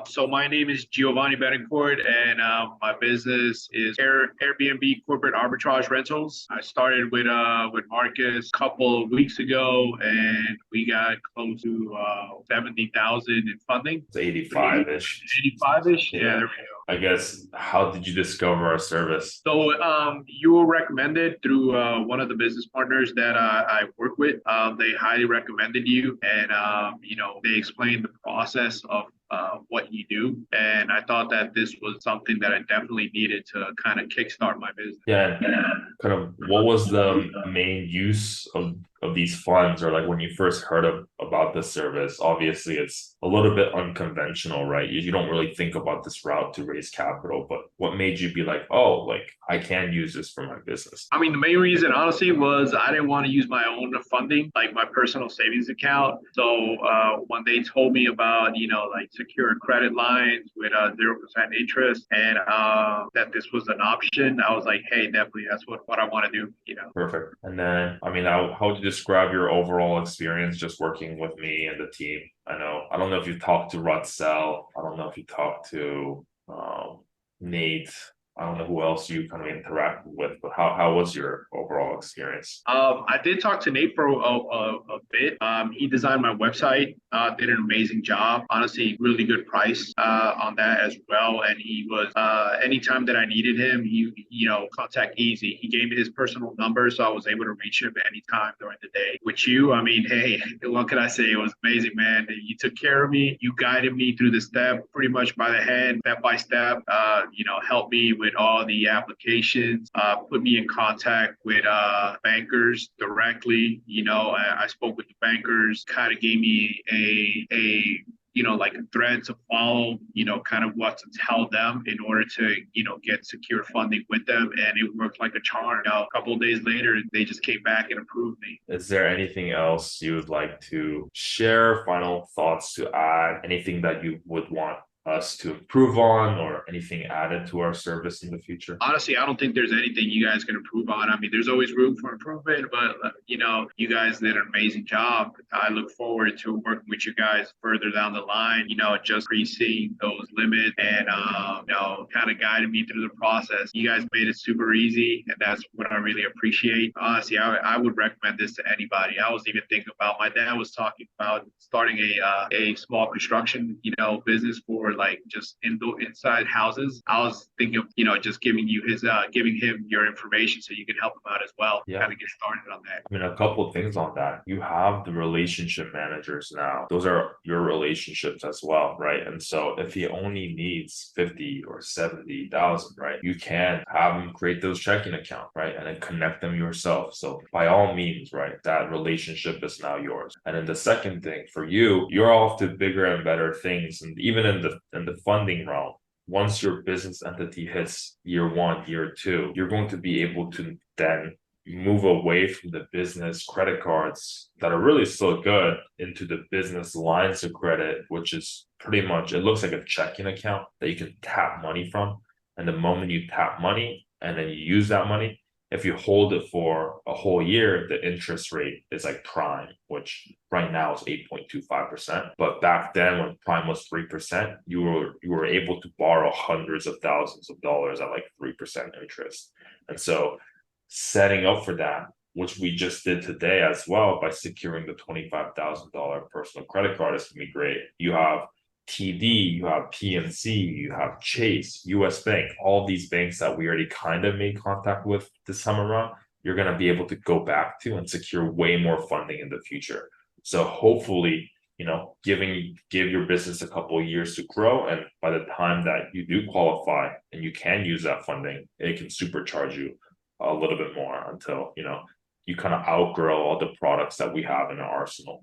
So my name is Giovanni Betancourt, and my business is Airbnb corporate arbitrage rentals. I started with Marcus a couple of weeks ago, and we got close to 70,000 in funding. It's 85-ish. 85-ish. Yeah, Yeah. there we go. I guess, how did you discover our service? You were recommended through one of the business partners that I work with. They highly recommended you, and they explained the process of what you do. And I thought that this was something that I definitely needed to kind of kickstart my business. Yeah, and kind of what was the main use of these funds, or like when you first heard about this service? Obviously, it's a little bit unconventional, right? You don't really think about this route to raise capital, but what made you be like, oh, like I can use this for my business? I mean, the main reason, honestly, was I didn't want to use my own funding, like my personal savings account. So when they told me about, like secure credit lines with 0% interest, and that this was an option, I was like, hey, definitely, that's what I want to do. Perfect. And then, I mean, how would you describe your overall experience just working with me and the team? I don't know if you talked to Rutsell. I don't know if you talked to Nate. I don't know who else you kind of interacted with, but how was your overall experience? I did talk to Nate for a bit. He designed my website, did an amazing job. Honestly, really good price on that as well. And he was anytime that I needed him, contact easy. He gave me his personal number, so I was able to reach him anytime during the day. With you, I mean, hey, what can I say? It was amazing, man. You took care of me. You guided me through the step, pretty much by the hand, step by step. Helped me with all the applications, put me in contact with bankers directly. I spoke with the bankers, kind of gave me like a thread to follow, kind of what to tell them in order to, get secure funding with them. And it worked like a charm. A couple of days later, they just came back and approved me. Is there anything else you would like to share? Final thoughts to add? Anything that you would want us to improve on, or anything added to our service in the future? Honestly, I don't think there's anything you guys can improve on. I mean, there's always room for improvement, but you guys did an amazing job. I look forward to working with you guys further down the line. Just increasing those limits and kind of guiding me through the process. You guys made it super easy, and that's what I really appreciate. Honestly, I would recommend this to anybody. I was even thinking about, my dad was talking about starting a small construction business for like just inside houses. I was thinking of just giving him your information so you can help him out as well. Yeah. Kind of get started on that. I mean, a couple of things on that. You have the relationship managers now. Those are your relationships as well, right? And so if he only needs 50 or 70,000, right, you can have him create those checking accounts, right? And then connect them yourself. So by all means, right, that relationship is now yours. And then the second thing for you, you're off to bigger and better things. And even in the funding realm, once your business entity hits year one, year two, you're going to be able to then move away from the business credit cards that are really still good into the business lines of credit, which is pretty much, it looks like a checking account that you can tap money from. And the moment you tap money and then you use that money, if you hold it for a whole year, the interest rate is like prime, which right now is 8.25%. But back then when prime was 3%, you were able to borrow hundreds of thousands of dollars at like 3% interest. And so setting up for that, which we just did today as well by securing the $25,000 personal credit card, is going to be great. You have TD, you have PNC, you have Chase, US Bank, all these banks that we already kind of made contact with this time around, you're going to be able to go back to and secure way more funding in the future. So hopefully, give your business a couple of years to grow. And by the time that you do qualify and you can use that funding, it can supercharge you a little bit more until, you kind of outgrow all the products that we have in our arsenal.